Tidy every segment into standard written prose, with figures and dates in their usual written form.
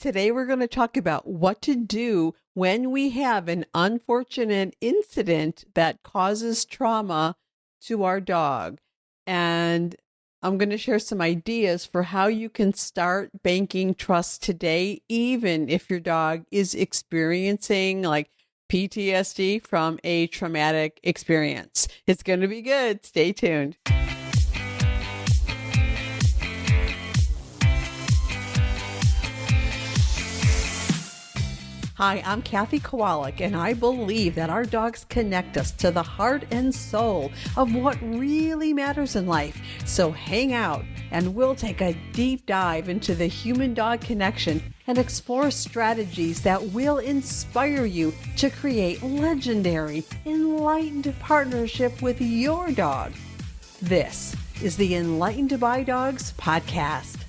today we're going to talk about what to do when we have an unfortunate incident that causes trauma to our dog. And I'm going to share some ideas for how you can start banking trust today, even if your dog is experiencing like PTSD from a traumatic experience. It's going to be good. Stay tuned. Hi, I'm Kathy Kowalik, and I believe that our dogs connect us to the heart and soul of what really matters in life. So hang out, and we'll take a deep dive into the human-dog connection and explore strategies that will inspire you to create legendary, enlightened partnership with your dog. This is the Enlightened by Dogs podcast.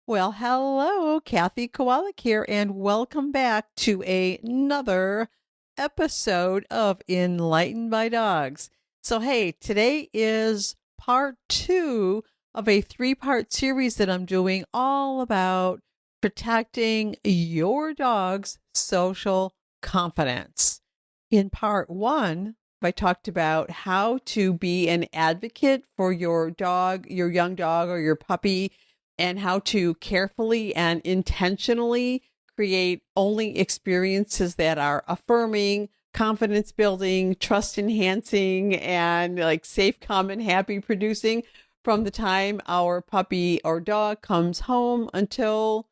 Well, hello, Kathy Kowalik here, and welcome back to another episode of Enlightened by Dogs. So, hey, today is part 2 of a 3-part series that I'm doing all about protecting your dog's social confidence. In part 1, I talked about how to be an advocate for your dog, your young dog, or your puppy, and how to carefully and intentionally create only experiences that are affirming, confidence building, trust enhancing, and like safe, calm, and happy producing from the time our puppy or dog comes home until,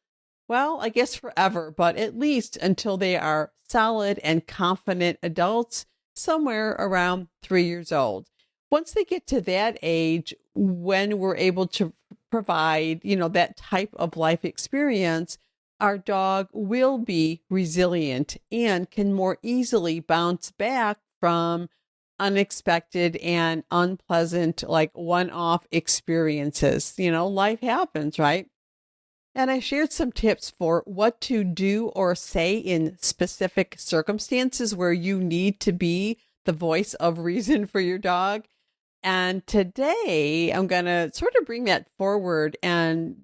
well, I guess forever, but at least until they are solid and confident adults somewhere around 3 years old. Once they get to that age, when we're able to provide, that type of life experience, our dog will be resilient and can more easily bounce back from unexpected and unpleasant, like one-off experiences. Life happens, right? And I shared some tips for what to do or say in specific circumstances where you need to be the voice of reason for your dog. And today I'm going to sort of bring that forward and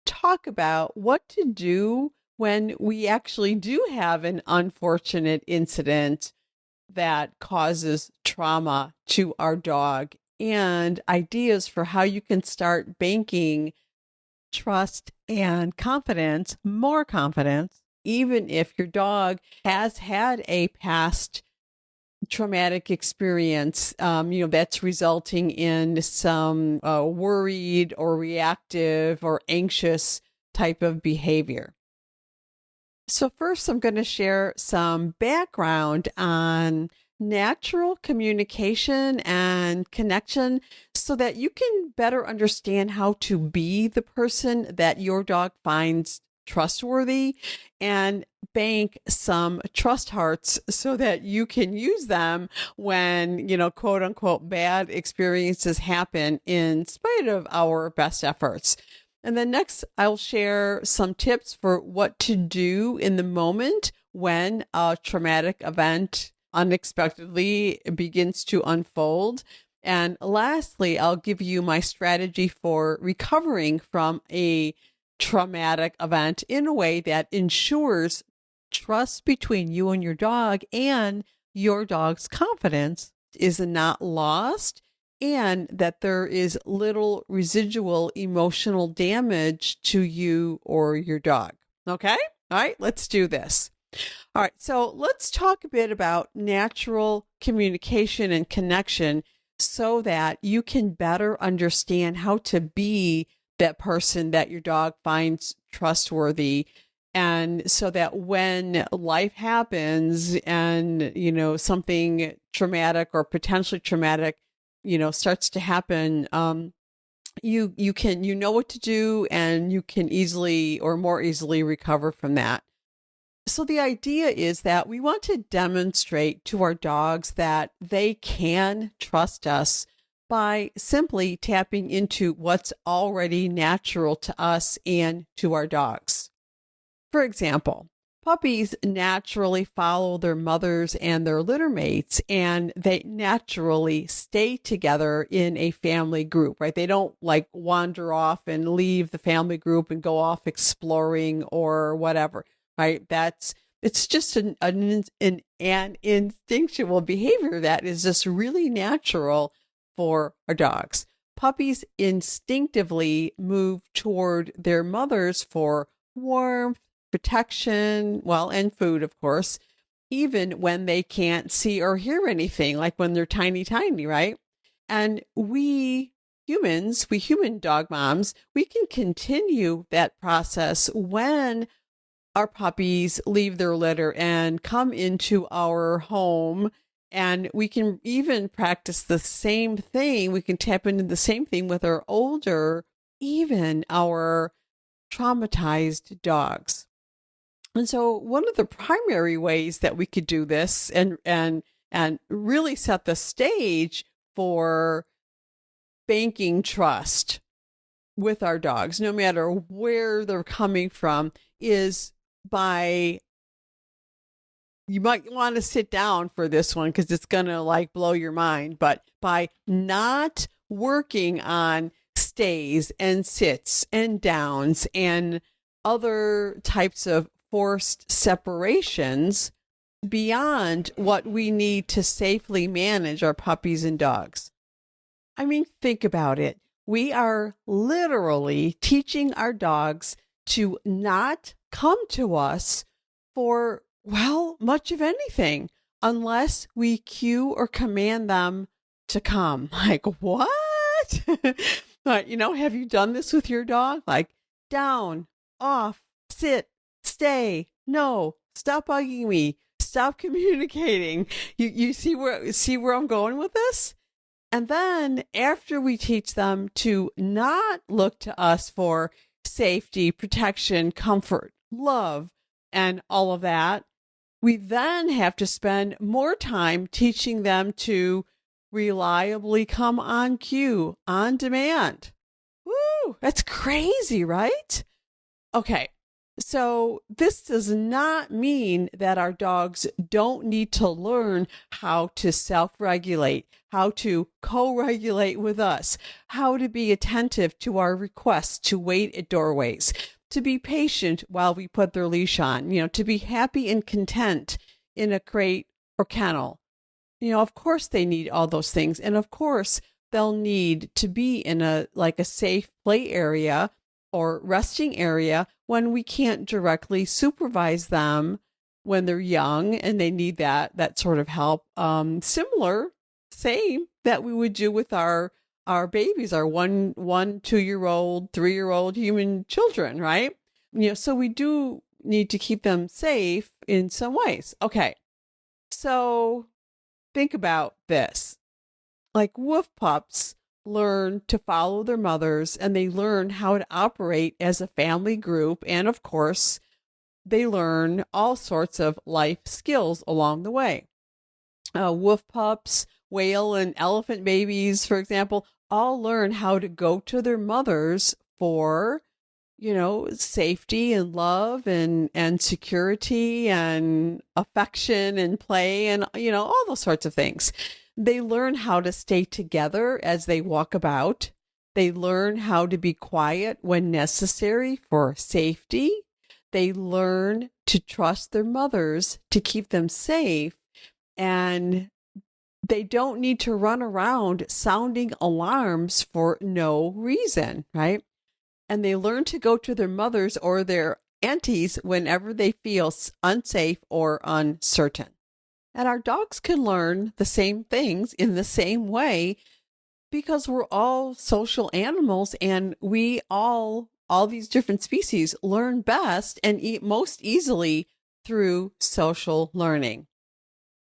talk about what to do when we actually do have an unfortunate incident that causes trauma to our dog, and ideas for how you can start banking trust and confidence, more confidence, even if your dog has had a past traumatic experience, that's resulting in some worried or reactive or anxious type of behavior. So first, I'm going to share some background on natural communication and connection so that you can better understand how to be the person that your dog finds trustworthy and bank some trust hearts so that you can use them when, quote unquote, bad experiences happen in spite of our best efforts. And then next, I'll share some tips for what to do in the moment when a traumatic event unexpectedly begins to unfold. And lastly, I'll give you my strategy for recovering from a traumatic event in a way that ensures trust between you and your dog and your dog's confidence is not lost, and that there is little residual emotional damage to you or your dog. Okay? All right, let's do this. All right, so let's talk a bit about natural communication and connection so that you can better understand how to be that person that your dog finds trustworthy. And so that when life happens and, something traumatic or potentially traumatic, starts to happen, you know what to do, and you can easily or more easily recover from that. So the idea is that we want to demonstrate to our dogs that they can trust us by simply tapping into what's already natural to us and to our dogs. For example, Puppies naturally follow their mothers and their littermates, and they naturally stay together in a family group, right? They don't like wander off and leave the family group and go off exploring or whatever, right? It's just an instinctual behavior that is just really natural for our dogs. Puppies instinctively move toward their mothers for warmth, protection, well, and food, of course, even when they can't see or hear anything, like when they're tiny, right? And we human dog moms, we can continue that process when our puppies leave their litter and come into our home. And we can even practice the same thing. We can tap into the same thing with our older, even our traumatized dogs. And so one of the primary ways that we could do this and really set the stage for banking trust with our dogs, no matter where they're coming from, is by, you might want to sit down for this one because it's going to like blow your mind, but by not working on stays and sits and downs and other types of forced separations beyond what we need to safely manage our puppies and dogs. I mean, think about it. We are literally teaching our dogs to not come to us for, well, much of anything unless we cue or command them to come. Like, what? But, have you done this with your dog? Like, down, off, sit, stay, no, stop bugging me, stop communicating. You see where I'm going with this? And then after we teach them to not look to us for safety, protection, comfort, love, and all of that, we then have to spend more time teaching them to reliably come on cue, on demand. Woo, that's crazy, right? Okay, so this does not mean that our dogs don't need to learn how to self-regulate, how to co-regulate with us, how to be attentive to our requests to wait at doorways, to be patient while we put their leash on, to be happy and content in a crate or kennel. Of course they need all those things. And of course they'll need to be in a safe play area or resting area when we can't directly supervise them when they're young and they need that sort of help. Same that we would do with our babies, our 1, 2-year-old, 3-year-old human children, right? So we do need to keep them safe in some ways. Okay. So think about this. Like wolf pups learn to follow their mothers and they learn how to operate as a family group. And of course, they learn all sorts of life skills along the way. Wolf pups, whale and elephant babies, for example, all learn how to go to their mothers for, safety and love and security and affection and play and, all those sorts of things. They learn how to stay together as they walk about. They learn how to be quiet when necessary for safety. They learn to trust their mothers to keep them safe. And they don't need to run around sounding alarms for no reason, right? And they learn to go to their mothers or their aunties whenever they feel unsafe or uncertain. And our dogs can learn the same things in the same way because we're all social animals and we all these different species learn best and most easily through social learning.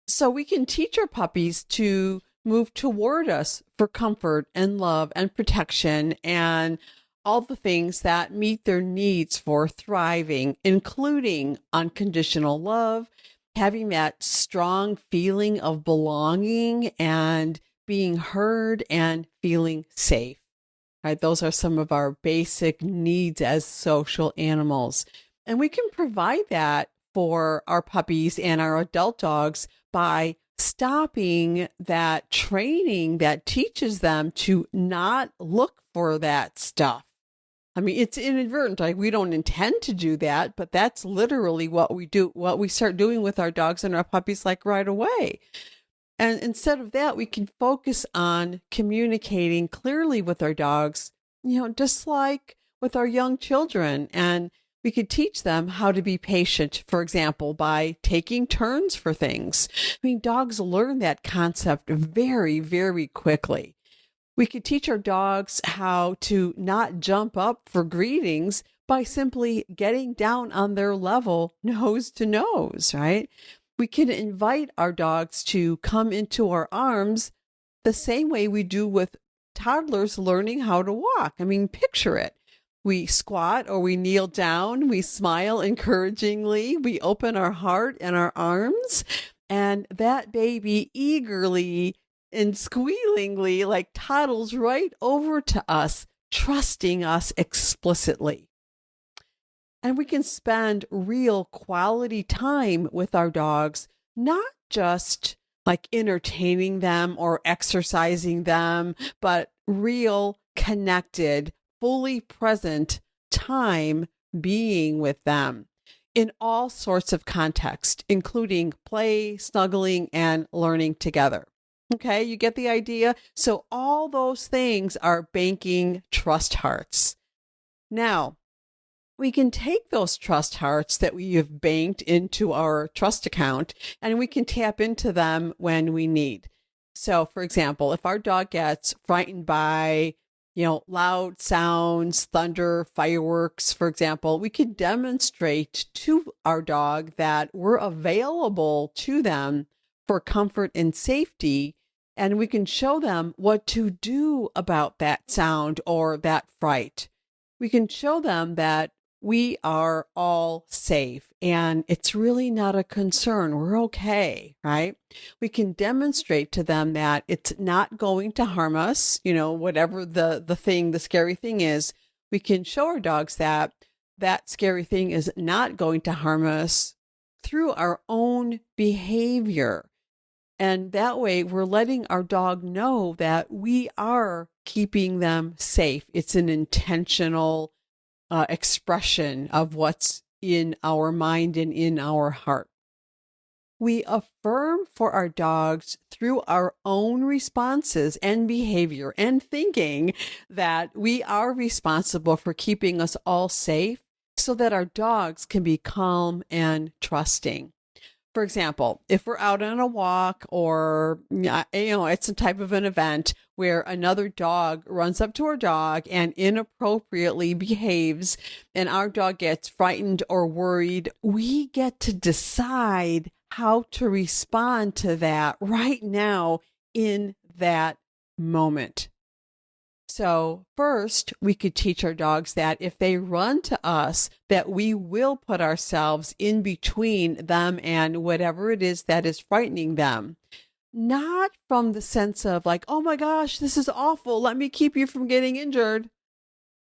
So we can teach our puppies to move toward us for comfort and love and protection and all the things that meet their needs for thriving, including unconditional love, having that strong feeling of belonging and being heard and feeling safe. Right? Those are some of our basic needs as social animals. And we can provide that for our puppies and our adult dogs by stopping that training that teaches them to not look for that stuff. I mean, it's inadvertent. Like, we don't intend to do that, but that's literally what we do, what we start doing with our dogs and our puppies, like right away. And instead of that, we can focus on communicating clearly with our dogs, just like with our young children. And we could teach them how to be patient, for example, by taking turns for things. I mean, dogs learn that concept very, very quickly. We could teach our dogs how to not jump up for greetings by simply getting down on their level, nose to nose, right? We can invite our dogs to come into our arms the same way we do with toddlers learning how to walk. I mean, picture it. We squat or we kneel down, we smile encouragingly, we open our heart and our arms, and that baby eagerly and squealingly toddles right over to us, trusting us explicitly. And we can spend real quality time with our dogs, not just entertaining them or exercising them, but real connected, fully present time being with them in all sorts of context, including play, snuggling, and learning together. Okay, you get the idea? So all those things are banking trust hearts. Now, we can take those trust hearts that we have banked into our trust account and we can tap into them when we need. So, for example, if our dog gets frightened by, loud sounds, thunder, fireworks, for example, we can demonstrate to our dog that we're available to them for comfort and safety, and we can show them what to do about that sound or that fright. We can show them that we are all safe and it's really not a concern. We're okay, right? We can demonstrate to them that it's not going to harm us, whatever the scary thing is. We can show our dogs that that scary thing is not going to harm us through our own behavior. And that way we're letting our dog know that we are keeping them safe. It's an intentional expression of what's in our mind and in our heart. We affirm for our dogs through our own responses and behavior and thinking that we are responsible for keeping us all safe so that our dogs can be calm and trusting. For example, if we're out on a walk or, it's some type of an event where another dog runs up to our dog and inappropriately behaves and our dog gets frightened or worried, we get to decide how to respond to that right now in that moment. So first, we could teach our dogs that if they run to us, that we will put ourselves in between them and whatever it is that is frightening them. Not from the sense of oh my gosh, this is awful, let me keep you from getting injured.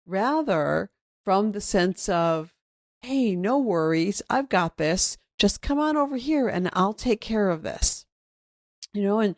Rather, from the sense of, hey, no worries, I've got this. Just come on over here and I'll take care of this. And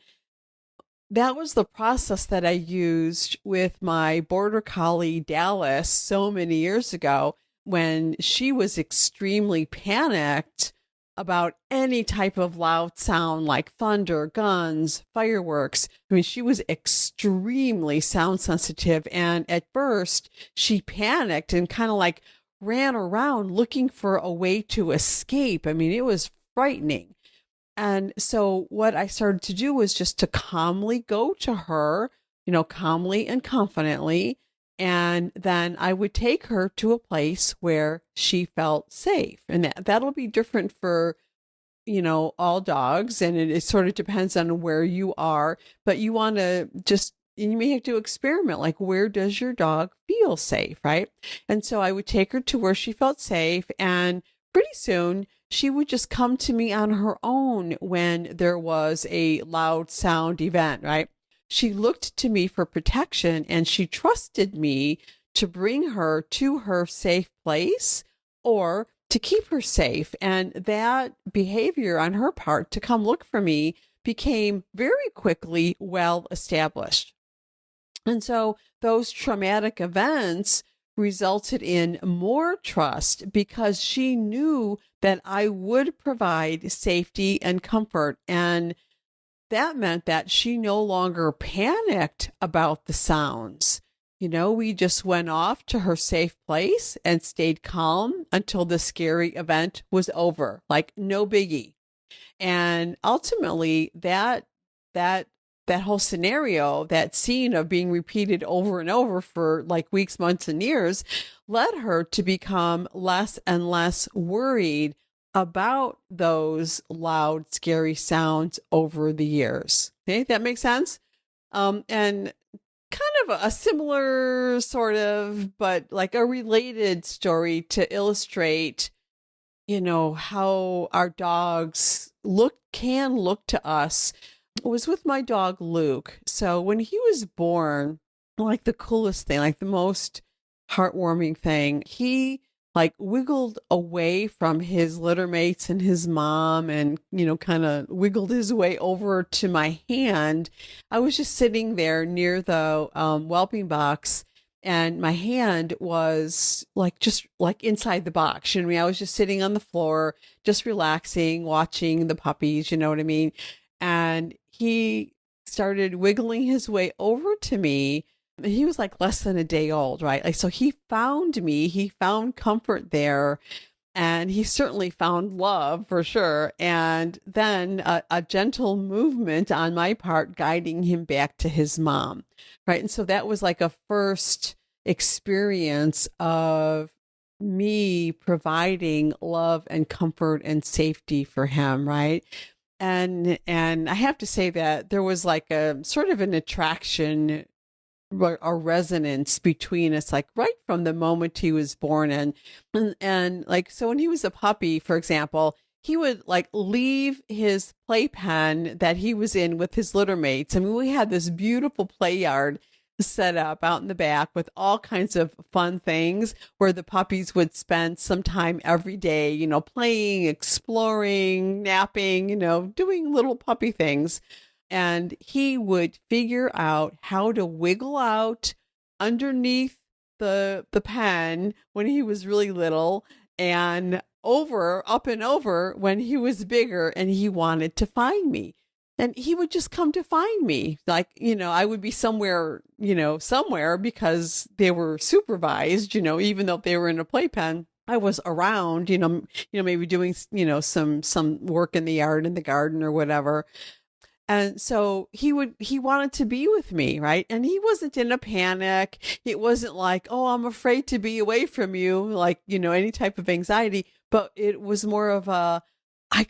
that was the process that I used with my border collie Dallas so many years ago when she was extremely panicked about any type of loud sound like thunder, guns, fireworks. I mean, she was extremely sound sensitive. And at first she panicked and kind of ran around looking for a way to escape. I mean, it was frightening. And so what I started to do was just to calmly go to her, calmly and confidently. And then I would take her to a place where she felt safe. And that'll be different for, all dogs. And it sort of depends on where you are. But you want to you may have to experiment, where does your dog feel safe, right? And so I would take her to where she felt safe. And pretty soon, she would just come to me on her own when there was a loud sound event, right? She looked to me for protection and she trusted me to bring her to her safe place or to keep her safe. And that behavior on her part to come look for me became very quickly well established. And so those traumatic events resulted in more trust because she knew that I would provide safety and comfort. And that meant that she no longer panicked about the sounds. We just went off to her safe place and stayed calm until the scary event was over, like no biggie. And ultimately that whole scenario, that scene of being repeated over and over for like weeks, months, and years led her to become less and less worried about those loud, scary sounds over the years. Okay, that makes sense? And kind of a similar sort of, but like a related story to illustrate, how our dogs can look to us. It was with my dog, Luke. So when he was born, like the coolest thing, like the most heartwarming thing, he like wiggled away from his littermates and his mom and, kind of wiggled his way over to my hand. I was just sitting there near the whelping box, and my hand was just inside the box. I was just sitting on the floor, just relaxing, watching the puppies, you know what I mean? And he started wiggling his way over to me. He was like less than a day old, right? Like, so he found me, he found comfort there, and he certainly found love for sure. And then a gentle movement on my part guiding him back to his mom, right? And so that was like a first experience of me providing love and comfort and safety for him, right? And I have to say that there was like a sort of an attraction, a resonance between us, like right from the moment he was born. And like, so when he was a puppy, for example, he would like leave his playpen that he was in with his littermates. I mean, we had this beautiful play yard set up out in the back with all kinds of fun things where the puppies would spend some time every day, playing, exploring, napping, doing little puppy things. And he would figure out how to wiggle out underneath the pen when he was really little, and up and over when he was bigger and he wanted to find me. And he would just come to find me. Like, I would be somewhere because they were supervised, even though they were in a playpen. I was around, maybe doing, some work in the yard, in the garden or whatever. And so he wanted to be with me, right? And he wasn't in a panic. It wasn't like, oh, I'm afraid to be away from you, like, any type of anxiety. But it was more of a,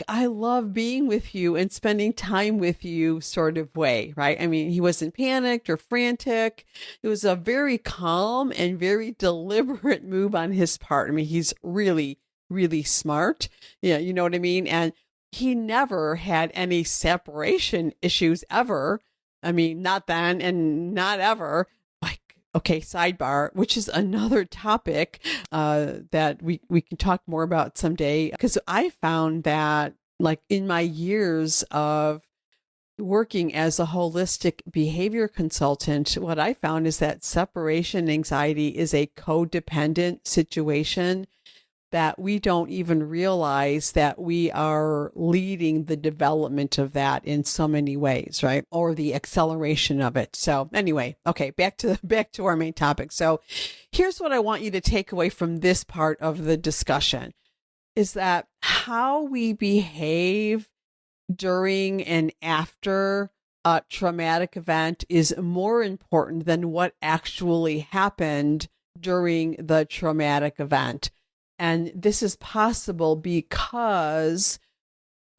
I love being with you and spending time with you sort of way, right? I mean, he wasn't panicked or frantic. It was a very calm and very deliberate move on his part. I mean, he's really, really smart. Yeah, you know what I mean? And he never had any separation issues ever. I mean, not then and not ever. Okay, sidebar, which is another topic that we can talk more about someday, because I found that like in my years of working as a holistic behavior consultant, what I found is that separation anxiety is a codependent situation that we don't even realize that we are leading the development of that in so many ways, right? Or the acceleration of it. So anyway, okay, back to our main topic. So here's what I want you to take away from this part of the discussion is that how we behave during and after a traumatic event is more important than what actually happened during the traumatic event. And this is possible because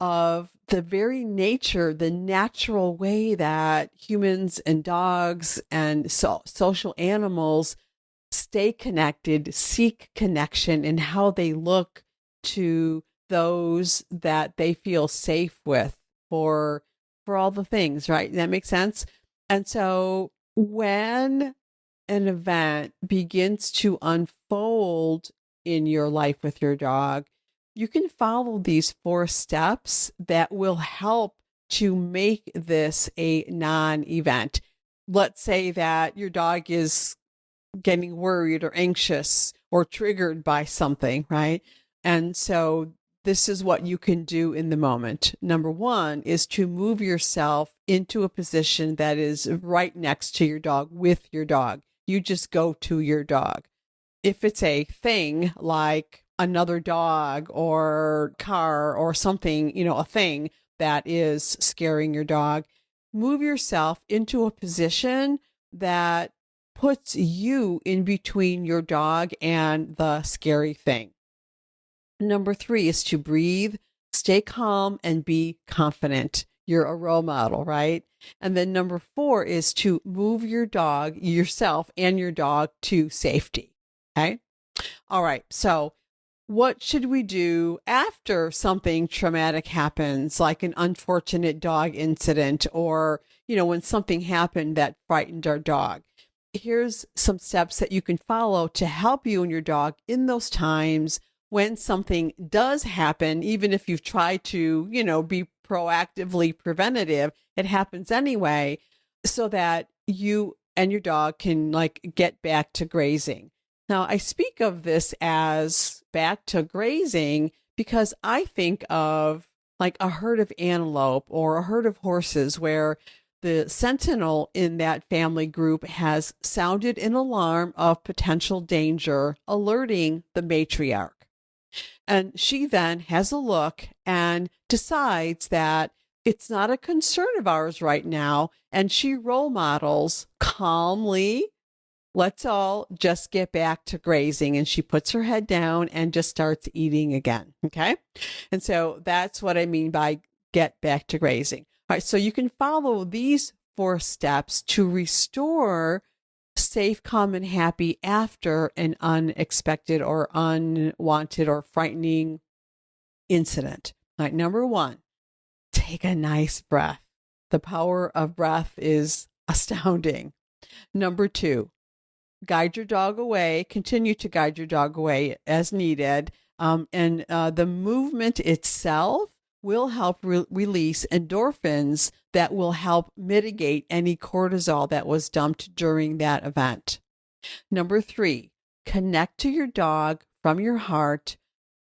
of the very nature, the natural way that humans and dogs and social animals stay connected, seek connection, and how they look to those that they feel safe with for all the things, right? That makes sense? And so when an event begins to unfold in your life with your dog, you can follow these 4 steps that will help to make this a non-event. Let's say that your dog is getting worried or anxious or triggered by something, right? And so this is what you can do in the moment. Number 1 is to move yourself into a position that is right next to your dog, with your dog. You just go to your dog. If it's a thing like another dog or car or something, a thing that is scaring your dog, move yourself into a position that puts you in between your dog and the scary thing. Number 3 is to breathe, stay calm, and be confident. You're a role model, right? And then number 4 is to move your dog, yourself and your dog, to safety. Okay. All right. So what should we do after something traumatic happens, like an unfortunate dog incident, or, when something happened that frightened our dog? Here's some steps that you can follow to help you and your dog in those times when something does happen. Even if you've tried to, be proactively preventative, it happens anyway, so that you and your dog can get back to grazing. Now, I speak of this as back to grazing because I think of like a herd of antelope or a herd of horses where the sentinel in that family group has sounded an alarm of potential danger, alerting the matriarch. And she then has a look and decides that it's not a concern of ours right now. And she role models calmly, let's all just get back to grazing. And she puts her head down and just starts eating again. Okay. And so that's what I mean by get back to grazing. All right. So you can follow these 4 steps to restore safe, calm, and happy after an unexpected or unwanted or frightening incident. All right. Number 1, take a nice breath. The power of breath is astounding. Number 2, guide your dog away, continue to guide your dog away as needed. And the movement itself will help release endorphins that will help mitigate any cortisol that was dumped during that event. Number 3, connect to your dog from your heart.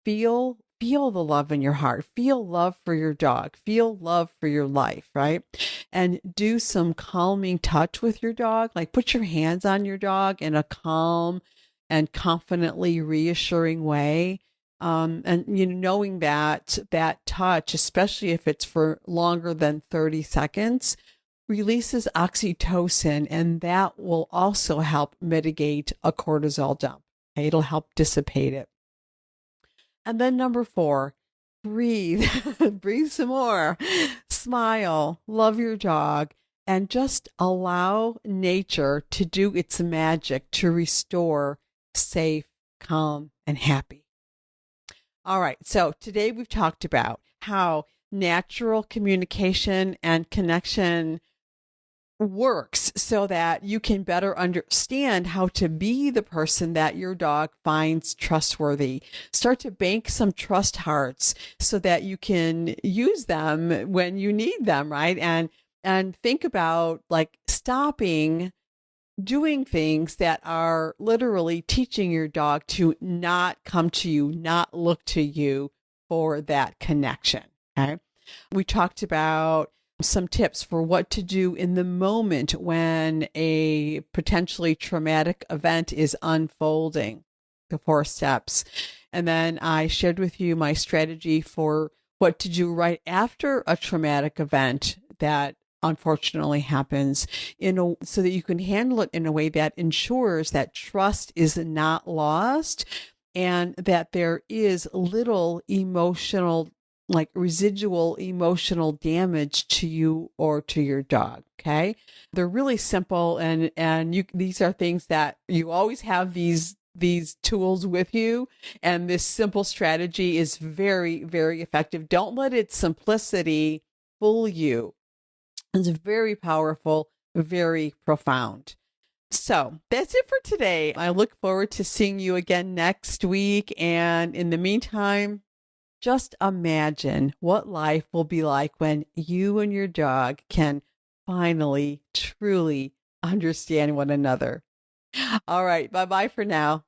Feel the love in your heart. Feel love for your dog. Feel love for your life, right? And do some calming touch with your dog. Like put your hands on your dog in a calm and confidently reassuring way. And knowing that touch, especially if it's for longer than 30 seconds, releases oxytocin, and that will also help mitigate a cortisol dump. Okay? It'll help dissipate it. And then number 4, breathe, breathe some more, smile, love your dog, and just allow nature to do its magic to restore safe, calm, and happy. All right. So today we've talked about how natural communication and connection works so that you can better understand how to be the person that your dog finds trustworthy. Start to bank some trust hearts so that you can use them when you need them, right? And think about stopping doing things that are literally teaching your dog to not come to you, not look to you for that connection. Okay. We talked about some tips for what to do in the moment when a potentially traumatic event is unfolding, the 4 steps. And then I shared with you my strategy for what to do right after a traumatic event that unfortunately happens so that you can handle it in a way that ensures that trust is not lost and that there is little emotional, residual emotional damage to you or to your dog. Okay. They're really simple and these are things that you always have these tools with you. And this simple strategy is very, very effective. Don't let its simplicity fool you. It's very powerful, very profound. So that's it for today. I look forward to seeing you again next week. And in the meantime, Just imagine what life will be like when you and your dog can finally, truly understand one another. All right, bye-bye for now.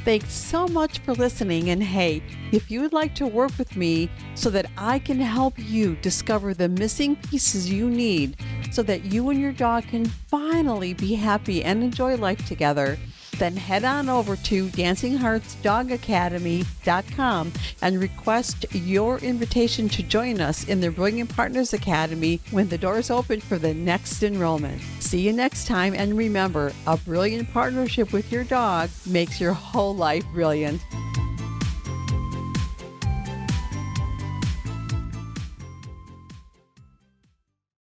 Thanks so much for listening. And hey, if you would like to work with me so that I can help you discover the missing pieces you need so that you and your dog can finally be happy and enjoy life together, then head on over to dancingheartsdogacademy.com and request your invitation to join us in the Brilliant Partners Academy when the doors open for the next enrollment. See you next time, and remember, a brilliant partnership with your dog makes your whole life brilliant.